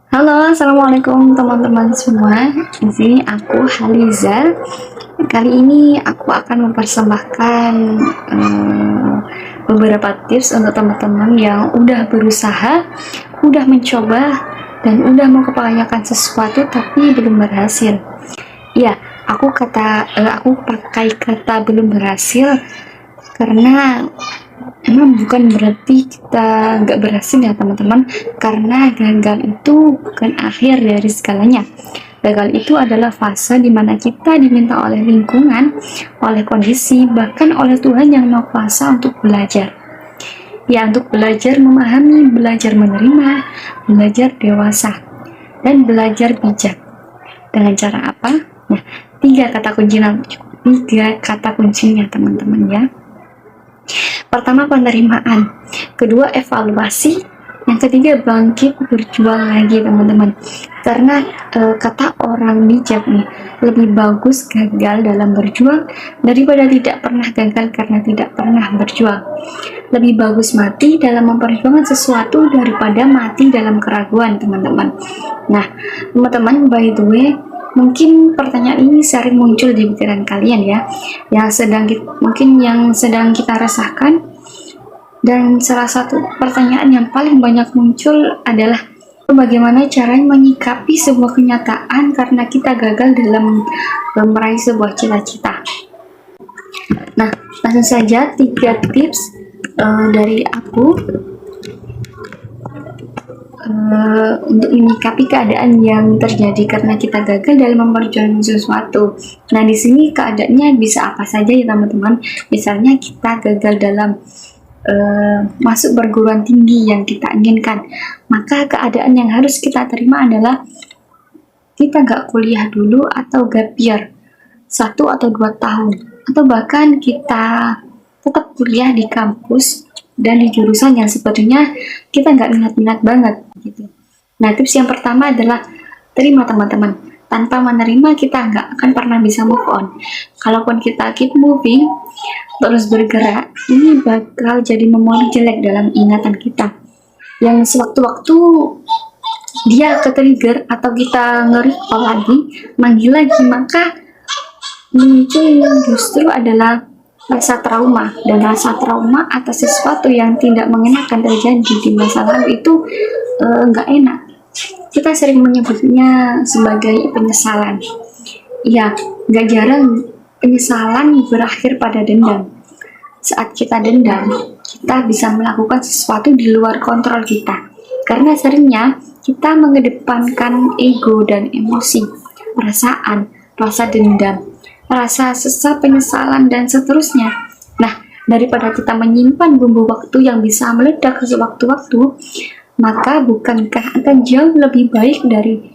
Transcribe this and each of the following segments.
Halo, assalamualaikum teman-teman semua. Di sini aku Haliza. Kali ini aku akan mempersembahkan eh, beberapa tips untuk teman-teman yang udah berusaha, udah mencoba, dan udah mau kepanyakan sesuatu tapi belum berhasil. Ya, aku pakai kata belum berhasil karena emang bukan berarti kita nggak berhasil ya teman-teman, karena gagal itu bukan akhir dari segalanya. Gagal itu adalah fase di mana kita diminta oleh lingkungan, oleh kondisi, bahkan oleh Tuhan yang Maha Kuasa untuk belajar. Ya, untuk belajar memahami, belajar menerima, belajar dewasa, dan belajar bijak. Dengan cara apa? Nah, tiga kata kuncinya teman-teman ya. Pertama, penerimaan. Kedua, evaluasi. Yang ketiga, bangkit berjuang lagi teman-teman. Karena kata orang bijak nih, lebih bagus gagal dalam berjuang daripada tidak pernah gagal karena tidak pernah berjuang. Lebih bagus mati dalam memperjuangkan sesuatu daripada mati dalam keraguan teman-teman. Nah teman-teman, by the way, mungkin pertanyaan ini sering muncul di pikiran kalian ya, yang sedang kita rasakan. Dan salah satu pertanyaan yang paling banyak muncul adalah bagaimana caranya menyikapi sebuah kenyataan karena kita gagal dalam meraih sebuah cita-cita. Nah, langsung saja 3 tips dari aku untuk menyikapi keadaan yang terjadi karena kita gagal dalam memperjuangkan sesuatu. Nah, di sini keadaannya bisa apa saja ya teman-teman. Misalnya kita gagal dalam masuk perguruan tinggi yang kita inginkan, maka keadaan yang harus kita terima adalah kita nggak kuliah dulu atau gap year 1 atau 2 tahun, atau bahkan kita tetap kuliah di kampus dan di jurusan yang sepertinya kita nggak minat-minat banget gitu. Nah, tips yang pertama adalah terima teman-teman. Tanpa menerima kita nggak akan pernah bisa move on. Kalaupun kita keep moving, terus bergerak, ini bakal jadi memori jelek dalam ingatan kita. Yang sewaktu-waktu dia ke-trigger atau kita nge-recall lagi, manggil lagi, maka muncul justru adalah rasa trauma. Dan rasa trauma atas sesuatu yang tidak mengenakan terjadi di masa lalu itu nggak enak. Kita sering menyebutnya sebagai penyesalan. Ya, nggak jarang penyesalan berakhir pada dendam. Saat kita dendam, kita bisa melakukan sesuatu di luar kontrol kita. Karena seringnya kita mengedepankan ego dan emosi, perasaan, rasa dendam, rasa sesal, penyesalan, dan seterusnya. Nah, daripada kita menyimpan bumbu waktu yang bisa meledak sewaktu-waktu, maka bukankah akan jauh lebih baik dari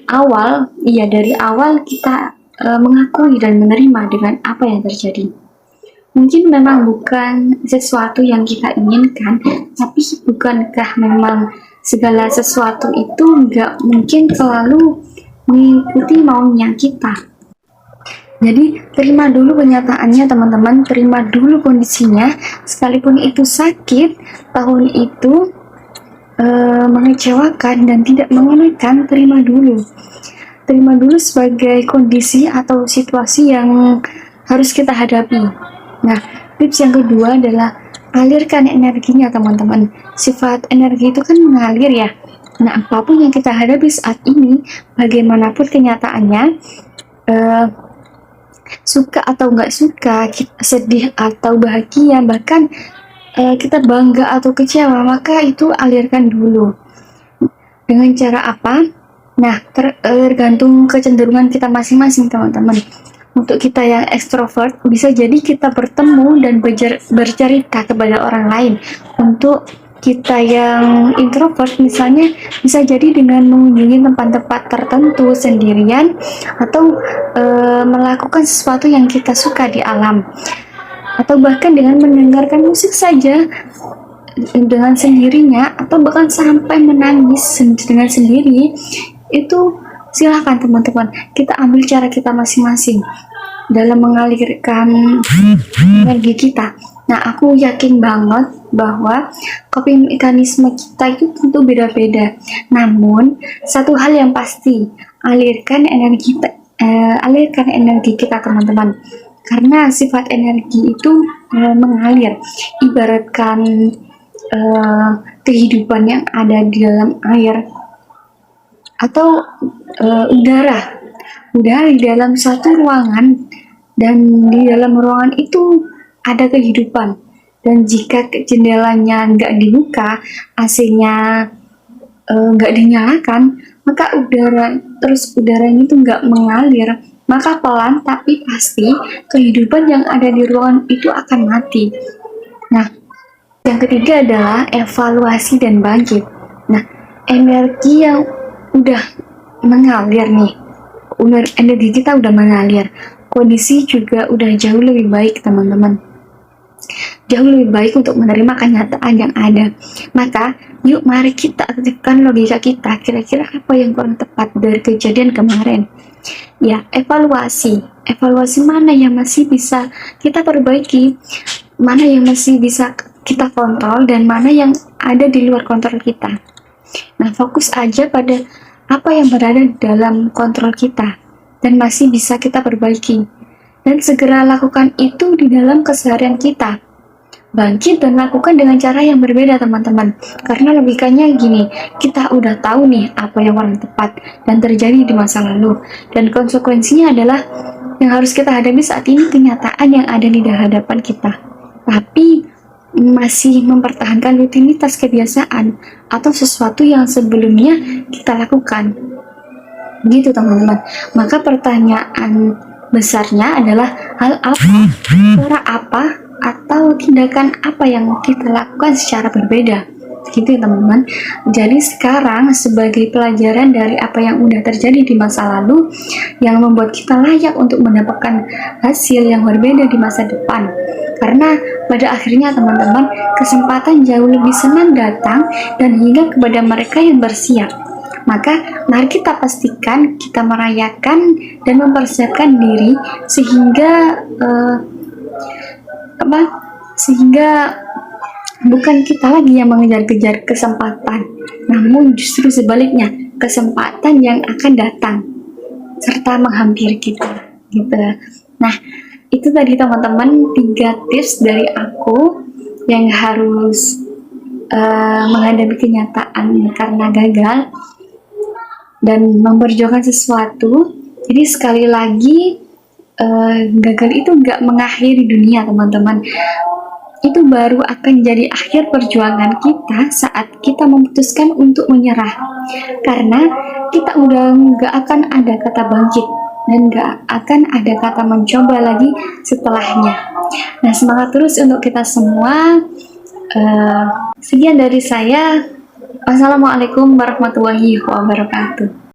awal kita mengakui dan menerima dengan apa yang terjadi. Mungkin memang bukan sesuatu yang kita inginkan, tapi bukankah memang segala sesuatu itu nggak mungkin selalu mengikuti maunya kita. Jadi terima dulu kenyataannya teman-teman, terima dulu kondisinya, sekalipun itu sakit, tahun itu mengecewakan dan tidak mengenakan, terima dulu sebagai kondisi atau situasi yang harus kita hadapi. Nah, tips yang kedua adalah alirkan energinya teman-teman. Sifat energi itu kan mengalir ya. Nah, apapun yang kita hadapi saat ini, bagaimanapun kenyataannya, suka atau nggak suka, sedih atau bahagia, bahkan kita bangga atau kecewa, maka itu alirkan dulu. Dengan cara apa? Nah, tergantung kecenderungan kita masing-masing teman-teman. Untuk kita yang ekstrovert, bisa jadi kita bertemu dan bercerita kepada orang lain. Untuk kita yang introvert misalnya, bisa jadi dengan mengunjungi tempat-tempat tertentu sendirian, atau melakukan sesuatu yang kita suka di alam, atau bahkan dengan mendengarkan musik saja dengan sendirinya, atau bahkan sampai menangis dengan sendiri. Itu silahkan teman-teman, kita ambil cara kita masing-masing dalam mengalirkan energi kita. Nah, aku yakin banget bahwa coping mekanisme kita itu tentu beda-beda. Namun, satu hal yang pasti, alirkan energi kita, teman-teman. Karena sifat energi itu mengalir, ibaratkan eh, kehidupan yang ada di dalam air atau udara. Udara di dalam satu ruangan, dan di dalam ruangan itu ada kehidupan. Dan jika jendelanya nggak dibuka, AC-nya nggak dinyalakan, maka udaranya itu nggak mengalir. Maka pelan tapi pasti kehidupan yang ada di ruangan itu akan mati. Nah, yang ketiga adalah evaluasi dan bangkit. Nah, energi yang udah mengalir nih, energi kita udah mengalir, kondisi juga udah jauh lebih baik, teman-teman. Jauh lebih baik untuk menerima kenyataan yang ada. Maka, yuk mari kita aktifkan logika kita. Kira-kira apa yang kurang tepat dari kejadian kemarin? Ya, evaluasi. Evaluasi mana yang masih bisa kita perbaiki, mana yang masih bisa kita kontrol, dan mana yang ada di luar kontrol kita. Nah, fokus aja pada apa yang berada dalam kontrol kita dan masih bisa kita perbaiki. Dan segera lakukan itu di dalam keseharian kita. Bangkit dan lakukan dengan cara yang berbeda, teman-teman. Karena logikanya gini, kita udah tahu nih apa yang kurang tepat dan terjadi di masa lalu. Dan konsekuensinya adalah yang harus kita hadapi saat ini kenyataan yang ada di hadapan kita. Tapi masih mempertahankan rutinitas kebiasaan atau sesuatu yang sebelumnya kita lakukan. Gitu, teman-teman. Maka pertanyaan besarnya adalah hal apa, cara apa, atau tindakan apa yang kita lakukan secara berbeda. Gitu ya, teman-teman. Jadi sekarang sebagai pelajaran dari apa yang udah terjadi di masa lalu yang membuat kita layak untuk mendapatkan hasil yang berbeda di masa depan. Karena pada akhirnya, teman-teman, kesempatan jauh lebih senang datang dan hingga kepada mereka yang bersiap. Maka mari kita pastikan kita merayakan dan mempersiapkan diri sehingga sehingga bukan kita lagi yang mengejar-kejar kesempatan, namun justru sebaliknya, kesempatan yang akan datang serta menghampiri kita, gitu. Nah, itu tadi, teman-teman, 3 tips dari aku yang harus menghadapi kenyataan karena gagal dan memperjuangkan sesuatu. Jadi sekali lagi, gagal itu nggak mengakhiri dunia, teman-teman. Itu baru akan jadi akhir perjuangan kita saat kita memutuskan untuk menyerah. Karena kita udah nggak akan ada kata bangkit dan nggak akan ada kata mencoba lagi setelahnya. Nah, semangat terus untuk kita semua. Sekian dari saya. Wassalamualaikum warahmatullahi wabarakatuh.